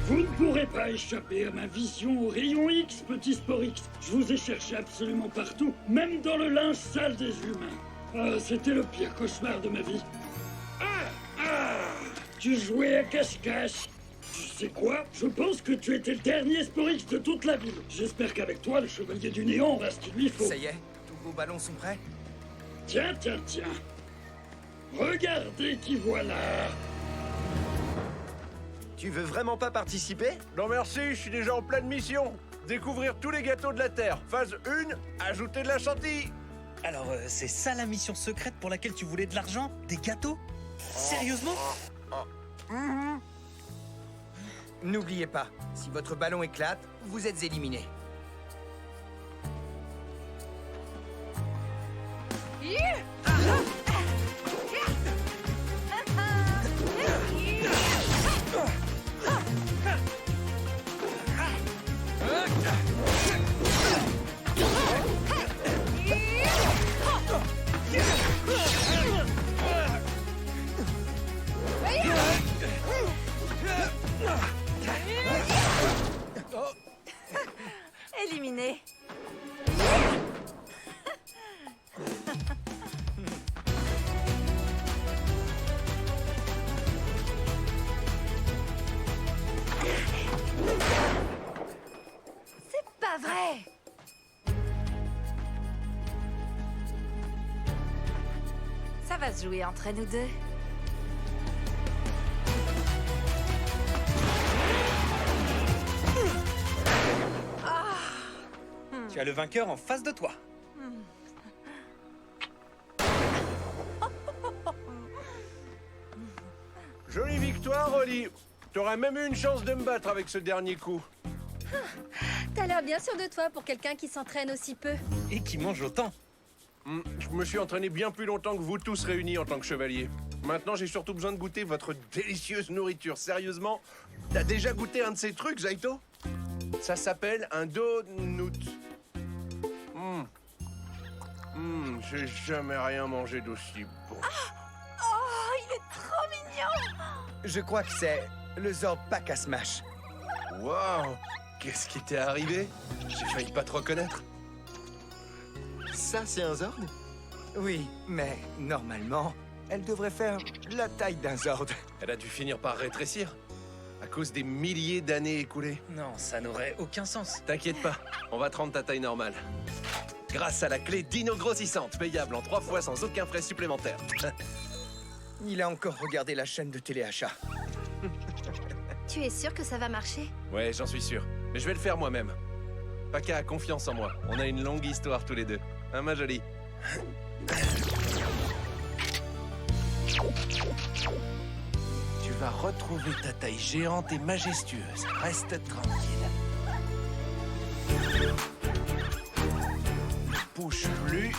Vous ne pourrez pas échapper à ma vision au rayon X, petit Sporix. Je vous ai cherché absolument partout, même dans le linge sale des humains. Ah, c'était le pire cauchemar de ma vie. Tu jouais à cache-cache. Tu sais quoi? Je pense que tu étais le dernier Sporix de toute la ville. J'espère qu'avec toi, le chevalier du néant aura ce qu'il lui faut. Ça y est, tous vos ballons sont prêts? Tiens. Regardez qui voilà. Tu veux vraiment pas participer? Non merci, je suis déjà en pleine mission. Découvrir tous les gâteaux de la Terre. Phase 1, ajouter de la chantilly. Alors, c'est ça la mission secrète pour laquelle tu voulais de l'argent? Des gâteaux? Sérieusement? N'oubliez pas, si votre ballon éclate, vous êtes éliminé. Éliminé. C'est pas vrai. Ça va se jouer entre nous deux. Tu as le vainqueur en face de toi. Jolie victoire, Oli. T'aurais même eu une chance de me battre avec ce dernier coup. T'as l'air bien sûr de toi pour quelqu'un qui s'entraîne aussi peu. Et qui mange autant. Je me suis entraîné bien plus longtemps que vous tous réunis en tant que chevalier. Maintenant, j'ai surtout besoin de goûter votre délicieuse nourriture. Sérieusement, t'as déjà goûté un de ces trucs, Zaito? Ça s'appelle un donut. J'ai jamais rien mangé d'aussi bon. Oh, il est trop mignon. Je crois que c'est le Zord Pack à Smash. Waouh! Qu'est-ce qui t'est arrivé? J'ai failli pas te reconnaître. Ça, c'est un Zord? Oui, mais normalement, elle devrait faire la taille d'un Zord. Elle a dû finir par rétrécir. À cause des milliers d'années écoulées. Non, ça n'aurait aucun sens. T'inquiète pas, on va te rendre ta taille normale. Grâce à la clé Dino grossissante, payable en 3 fois sans aucun frais supplémentaire. Il a encore regardé la chaîne de téléachat. Tu es sûr que ça va marcher? Ouais, j'en suis sûr. Mais je vais le faire moi-même. Paka a confiance en moi. On a une longue histoire tous les deux. Hein, ma jolie? Tu vas retrouver ta taille géante et majestueuse. Reste tranquille. Ne bouge plus.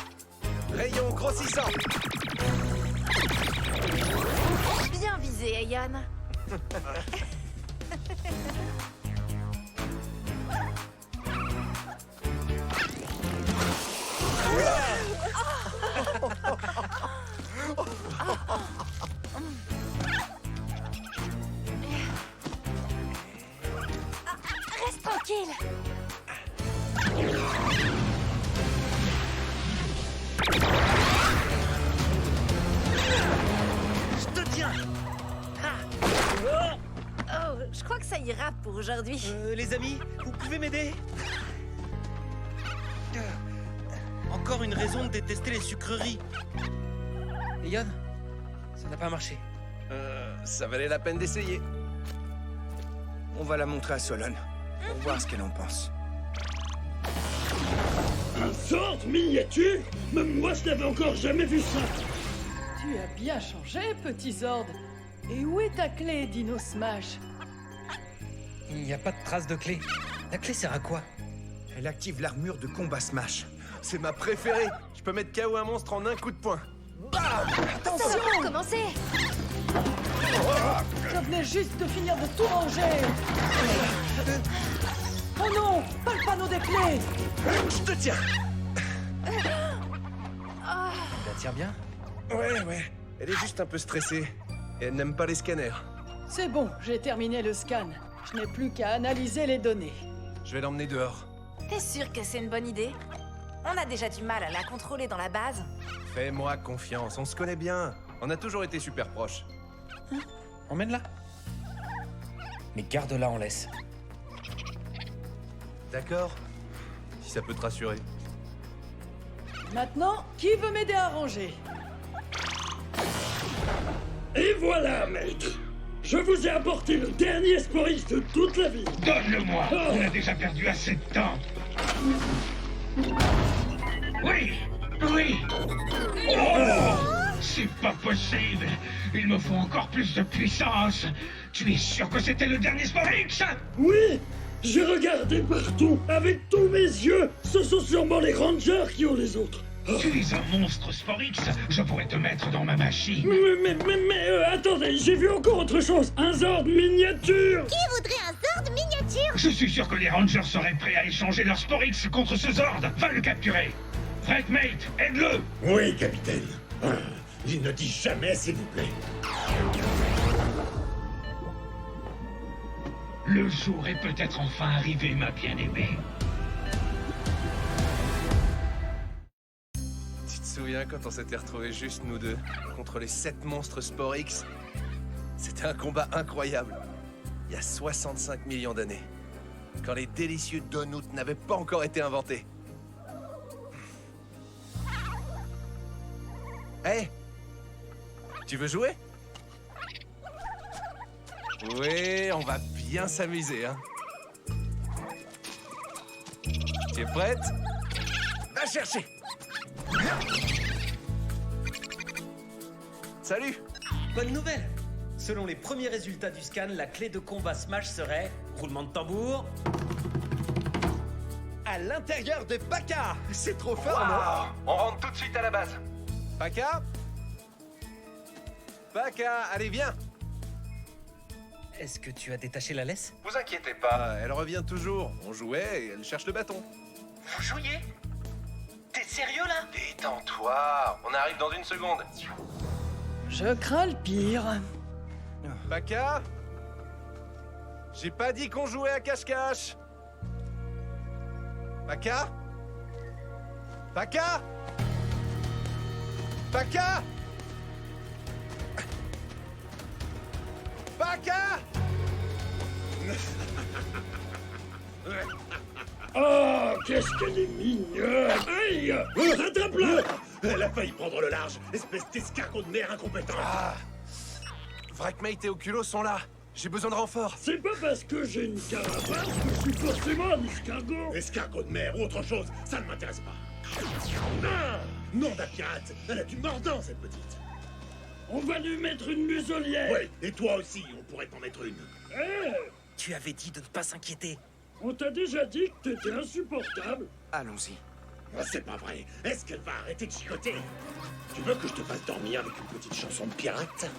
Rayon grossissant. Bien visé, Ayan. Reste tranquille. Je te tiens. Oh, je crois que ça ira pour aujourd'hui. Les amis, vous pouvez m'aider? Encore une raison de détester les sucreries. Et Yann, ça n'a pas marché. Ça valait la peine d'essayer. On va la montrer à Solon, pour voir ce qu'elle en pense. Un Zord miniature? Même moi, je n'avais encore jamais vu ça. Tu as bien changé, petit Zord. Et où est ta clé, Dino Smash? Il n'y a pas de trace de clé. La clé sert à quoi? Elle active l'armure de combat Smash. C'est ma préférée. Je peux mettre KO un monstre en un coup de poing. Ça va pas commencer. Je venais juste de finir de tout manger. Oh non, pas le panneau des clés. Je te tiens. La tire bien? Ouais. Elle est juste un peu stressée. Et elle n'aime pas les scanners. C'est bon, j'ai terminé le scan. Je n'ai plus qu'à analyser les données. Je vais l'emmener dehors. T'es sûr que c'est une bonne idée? On a déjà du mal à la contrôler dans la base. Fais-moi confiance, on se connaît bien. On a toujours été super proches. Emmène-la. Mais garde-la en laisse. D'accord? Si ça peut te rassurer. Maintenant, qui veut m'aider à ranger? Et voilà, maître. Je vous ai apporté le dernier Sporix de toute la ville. Donne-le-moi. On a déjà perdu assez de temps. Oui, oui. Oh, c'est pas possible. Il me faut encore plus de puissance. Tu es sûr que c'était le dernier Sporix? Oui, j'ai regardé partout, avec tous mes yeux. Ce sont sûrement les Rangers qui ont les autres. Oh. Tu es un monstre Sporix. Je pourrais te mettre dans ma machine. Mais, attendez, j'ai vu encore autre chose. Un Zord miniature. Qui voudrait un Zord miniature? Je suis sûr que les Rangers seraient prêts à échanger leur Sporix contre ce Zord. Va le capturer. Wreckmate, aide-le. Oui, capitaine. Il ne dit jamais, s'il vous plaît. Le jour est peut-être enfin arrivé, ma bien-aimée. Tu te souviens quand on s'était retrouvés juste nous deux contre les 7 monstres Sporix? C'était un combat incroyable. Il y a 65 millions d'années. Quand les délicieux donuts n'avaient pas encore été inventés. Hé! Tu veux jouer? Oui, on va bien s'amuser, hein. Tu es prête? Va chercher! Salut! Bonne nouvelle! Selon les premiers résultats du scan, la clé de combat Smash serait... roulement de tambour... À l'intérieur de Paka! C'est trop fort, non? On rentre tout de suite à la base. Paka? Paka, allez, viens! Est-ce que tu as détaché la laisse? Vous inquiétez pas, elle revient toujours. On jouait et elle cherche le bâton. Vous jouiez? T'es sérieux, là? Détends-toi, on arrive dans une seconde. Je crains le pire. Paka? J'ai pas dit qu'on jouait à cache-cache. Paka? Paka? Paka? Paka? Oh, qu'est-ce qu'elle est mignonne. Aïe! Rattrape-la! Elle a failli prendre le large, espèce d'escargot de mer incompétent. Wreckmate et Oculo sont là. J'ai besoin de renfort. C'est pas parce que j'ai une carapace que je suis forcément un escargot. Escargot de mer ou autre chose, ça ne m'intéresse pas. Ah, nom d'un pirate, elle a du mordant, cette petite. On va lui mettre une muselière. Oui, et toi aussi, on pourrait t'en mettre une. Eh, Tu avais dit de ne pas s'inquiéter. on t'a déjà dit que t'étais insupportable. Allons-y. Ah, c'est pas vrai. Est-ce qu'elle va arrêter de chicoter? Tu veux que je te fasse dormir avec une petite chanson de pirate?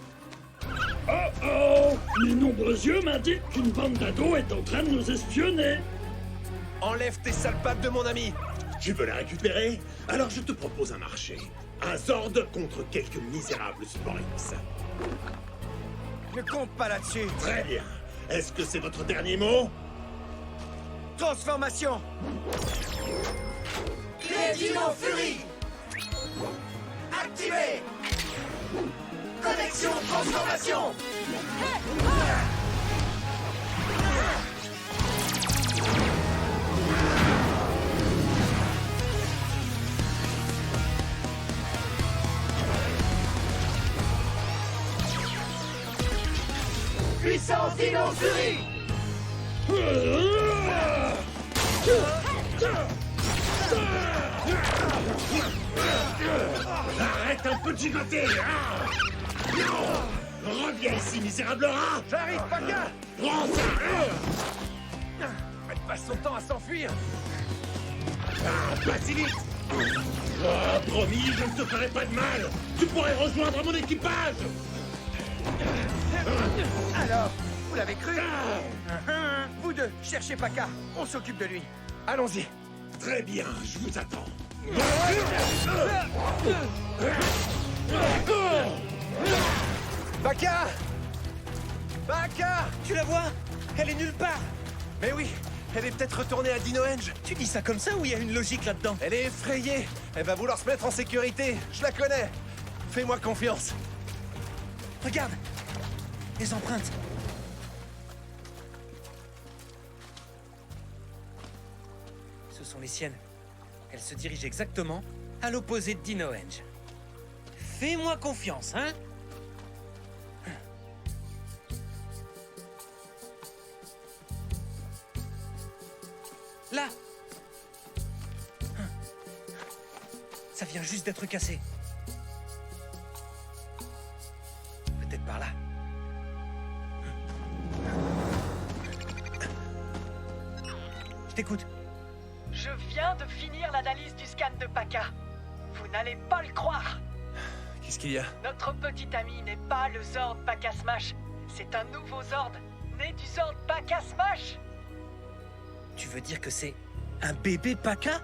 Oh oh! Mes nombreux yeux m'indiquent qu'une bande d'ados est en train de nous espionner. Enlève tes sales pattes de mon ami. Tu veux la récupérer? Alors je te propose un marché. Un Zord contre quelques misérables Sporix. Ne compte pas là-dessus. Très bien. Est-ce que c'est votre dernier mot? Transformation. Les Dino Fury! Activé! Connexion transformation! Puissance Dino Fury! Arrête un peu de gigoter! Reviens ici, misérable rat! J'arrive, Paka! Prends ça! Elle passe son temps à s'enfuir. Pas si vite! Promis, je ne te ferai pas de mal! Tu pourrais rejoindre mon équipage! Alors, vous l'avez cru? Vous deux, cherchez Paka. On s'occupe de lui. Allons-y. Très bien, je vous attends. Paka! Paka! Tu la vois? Elle est nulle part. Mais oui, elle est peut-être retournée à Dino-Eng. Tu dis ça comme ça ou il y a une logique là-dedans? Elle est effrayée. Elle va vouloir se mettre en sécurité. Je la connais. Fais-moi confiance. Regarde, les empreintes. Ce sont les siennes. Elles se dirigent exactement à l'opposé de Dino-Eng. Fais-moi confiance, hein? Là! Ça vient juste d'être cassé. Peut-être par là. Je t'écoute. Je viens de finir l'analyse du scan de Paka. Vous n'allez pas le croire. Qu'est-ce qu'il y a? Notre petit ami n'est pas le Zord Paka Smash. C'est un nouveau Zord, né du Zord Paka Smash. Tu veux dire que c'est un bébé Paka?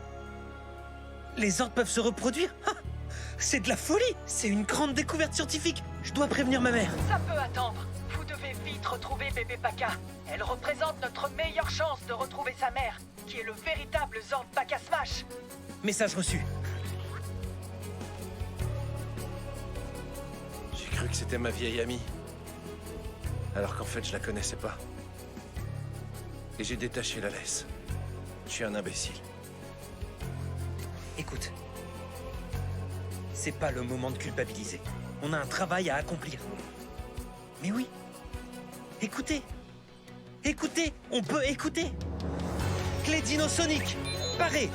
Les Zords peuvent se reproduire? Ah, c'est de la folie! C'est une grande découverte scientifique. Je dois prévenir ma mère. Ça peut attendre. Vous devez vite retrouver bébé Paka. Elle représente notre meilleure chance de retrouver sa mère, qui est le véritable Zord Paka Smash. Message reçu. J'ai cru que c'était ma vieille amie. Alors qu'en fait, je la connaissais pas. Et j'ai détaché la laisse. Je suis un imbécile. Écoute, c'est pas le moment de culpabiliser. On a un travail à accomplir. Mais oui, écoutez. Écoutez, on peut écouter. Clé Dino-Sonic, paré.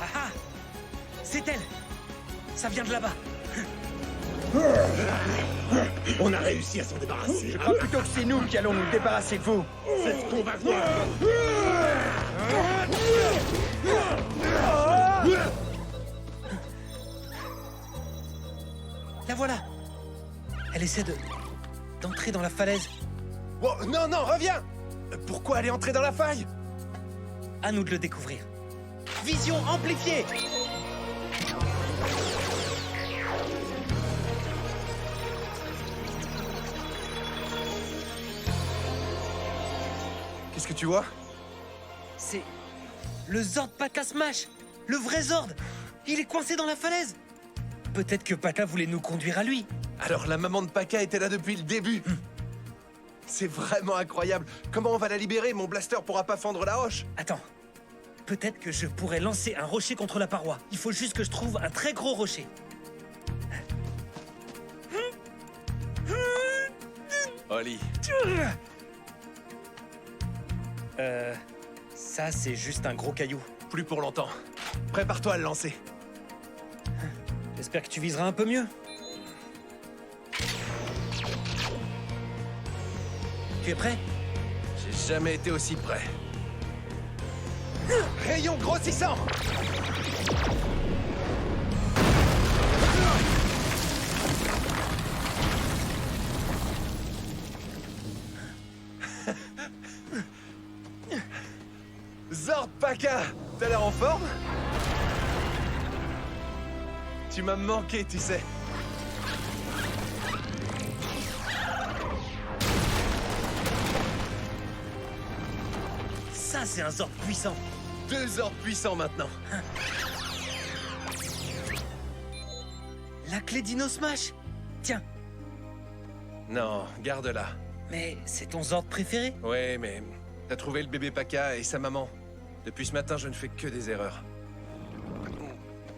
Ah ah, c'est elle. Ça vient de là-bas. On a réussi à s'en débarrasser. Je crois plutôt que c'est nous qui allons nous débarrasser de vous. C'est ce qu'on va voir. La voilà. Elle essaie d'entrer dans la falaise. Oh, non, non, reviens! Pourquoi elle est entrée dans la faille? À nous de le découvrir. Vision amplifiée. Qu'est-ce que tu vois? C'est le Zord Paka Smash, le vrai Zord. Il est coincé dans la falaise. Peut-être que Paka voulait nous conduire à lui. Alors la maman de Paka était là depuis le début. C'est vraiment incroyable. Comment on va la libérer? Mon blaster pourra pas fendre la roche. Attends. Peut-être que je pourrais lancer un rocher contre la paroi. Il faut juste que je trouve un très gros rocher. Oli. Ça, c'est juste un gros caillou. Plus pour longtemps. Prépare-toi à le lancer. J'espère que tu viseras un peu mieux. Tu es prêt? J'ai jamais été aussi près. Rayon grossissant! Zord Paka! T'as l'air en forme? Tu m'as manqué, tu sais. Ça, c'est un Zord puissant. 2 Zords puissants maintenant. La clé Dino Smash. Tiens. Non, garde-la. Mais c'est ton Zord préféré? Ouais, mais t'as trouvé le bébé Paka et sa maman. Depuis ce matin, je ne fais que des erreurs.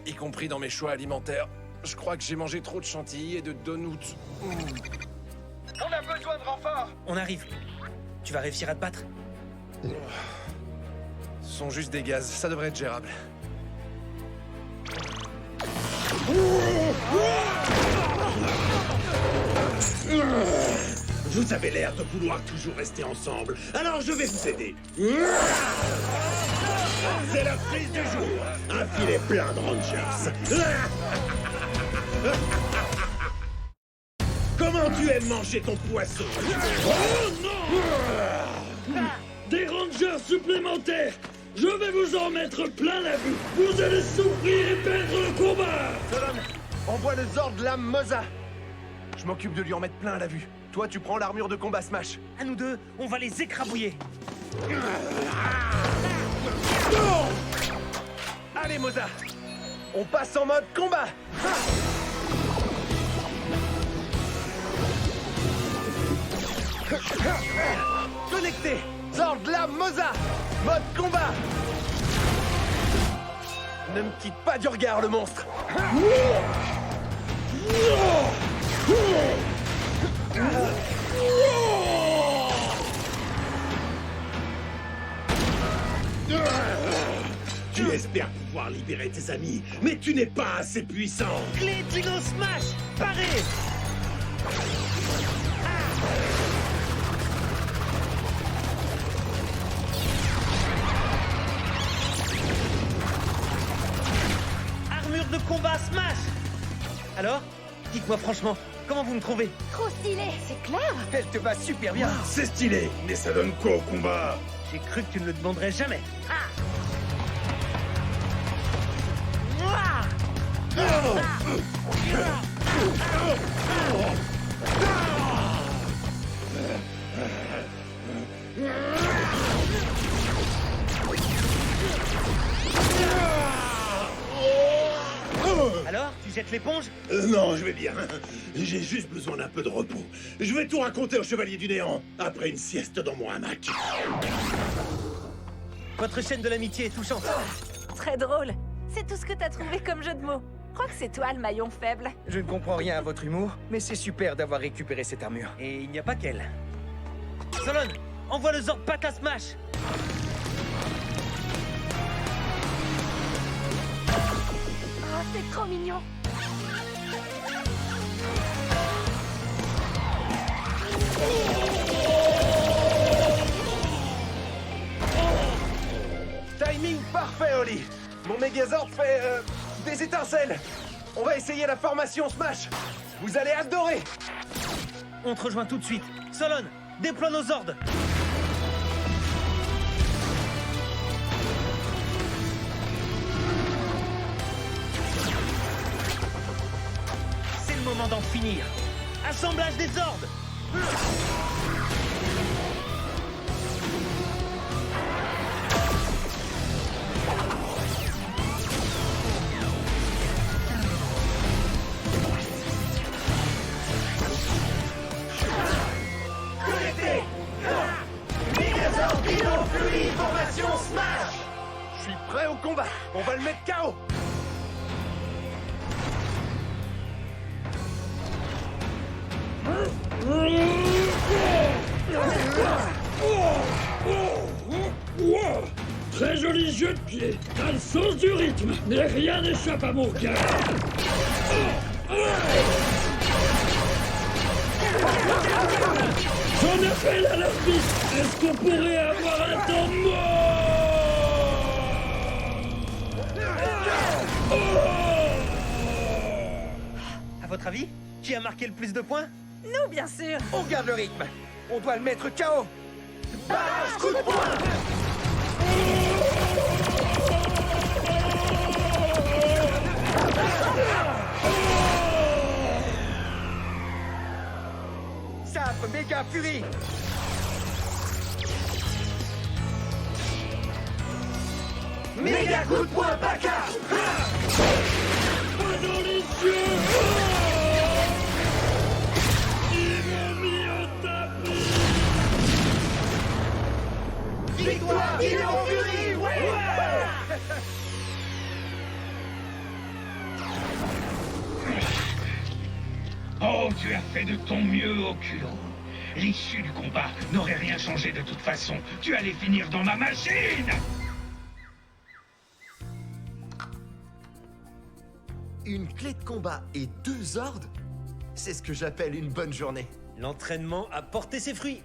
Y compris dans mes choix alimentaires. Je crois que j'ai mangé trop de chantilly et de donuts. On a besoin de renfort. On arrive. Tu vas réussir à te battre? Ce sont juste des gaz, ça devrait être gérable. Vous avez l'air de vouloir toujours rester ensemble, alors je vais vous aider. C'est la prise du jour. Un filet plein de Rangers. Comment tu aimes manger ton poisson? Oh non! supplémentaire. Je vais vous en mettre plein la vue. Vous allez souffrir et perdre le combat. Solon, envoie le Zord Lame Moza. Je m'occupe de lui en mettre plein à la vue. Toi, tu prends l'armure de combat Smash. À nous deux, on va les écrabouiller. Allez, Moza, on passe en mode combat. Connecté. Zord Lame Moza. Mode combat. Ne me quitte pas du regard, le monstre. Tu espères pouvoir libérer tes amis, mais tu n'es pas assez puissant. Clé Dino Smash, paré. Armure de combat Smash. Alors, dites-moi franchement, comment vous me trouvez? Trop stylé, c'est clair. Elle te va super bien. C'est stylé, mais ça donne quoi au combat? J'ai cru que tu ne le demanderais jamais. Alors, tu jettes l'éponge? Non, je vais bien. J'ai juste besoin d'un peu de repos. Je vais tout raconter au Chevalier du Néant, après une sieste dans mon hamac. Votre chaîne de l'amitié est touchante. Très drôle. C'est tout ce que t'as trouvé comme jeu de mots. Je crois que c'est toi le maillon faible. Je ne comprends rien à votre humour, mais c'est super d'avoir récupéré cette armure. Et il n'y a pas qu'elle. Solon, envoie le Zord Paka Smash. Oh, c'est trop mignon. Timing parfait, Oli. Mon Megazord fait des étincelles. On va essayer la formation Smash. Vous allez adorer. On te rejoint tout de suite. Solon, déploie nos Zords. C'est le moment d'en finir. Assemblage des Zords. Formation Smash. Je suis prêt au combat. On va le mettre KO. Très joli jeu de pied. T'as le sens du rythme, mais rien n'échappe à mon regard. J'en appelle à l'arbitre. Est-ce qu'on pourrait avoir un temps À votre avis, qui a marqué le plus de points? Nous, bien sûr. On garde le rythme. On doit le mettre KO. Barrage coup de poing. Sabre méga furie. Méga coup de poing, Paka. Pas dans les yeux. Ils m'ont mis au tapis. Victoire Dino Fury. Ouais. Oh, tu as fait de ton mieux au culot. L'issue du combat n'aurait rien changé de toute façon. Tu allais finir dans ma machine. Une clé de combat et 2 Zords? C'est ce que j'appelle une bonne journée. L'entraînement a porté ses fruits.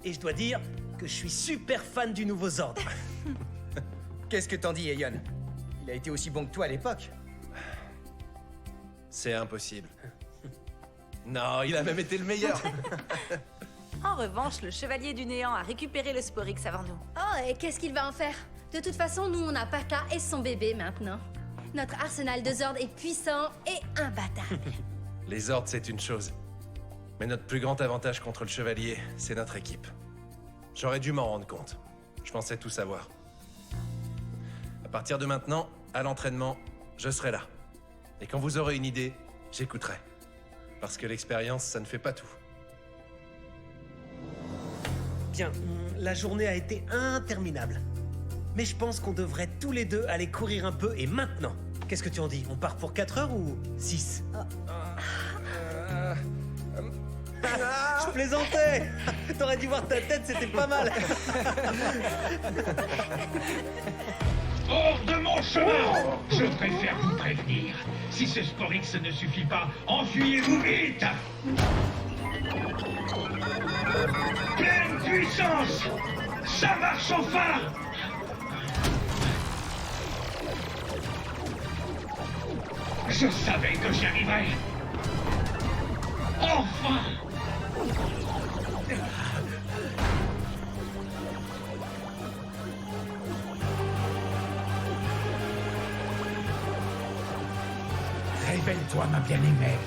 Et je dois dire que je suis super fan du nouveau Zord. Qu'est-ce que t'en dis, Aeon? Il a été aussi bon que toi à l'époque. C'est impossible. Non, il a même été le meilleur. En revanche, le Chevalier du Néant a récupéré le Sporix avant nous. Oh, et qu'est-ce qu'il va en faire? De toute façon, nous, on a Paka et son bébé maintenant. Notre arsenal de Zord est puissant et imbattable. Les Zords, c'est une chose. Mais notre plus grand avantage contre le Chevalier, c'est notre équipe. J'aurais dû m'en rendre compte. Je pensais tout savoir. À partir de maintenant, à l'entraînement, je serai là. Et quand vous aurez une idée, j'écouterai. Parce que l'expérience, ça ne fait pas tout. Bien, la journée a été interminable. Mais je pense qu'on devrait tous les deux aller courir un peu et maintenant. Qu'est-ce que tu en dis? On part pour 4 heures ou 6? Je plaisantais. T'aurais dû voir ta tête, c'était pas mal. Hors de mon chemin! Je préfère vous prévenir. Si ce Sporix ne suffit pas, enfuyez-vous vite! Pleine puissance! Ça marche enfin! Je savais que j'y arriverais! Enfin! Révèle-toi, ma bien-aimée.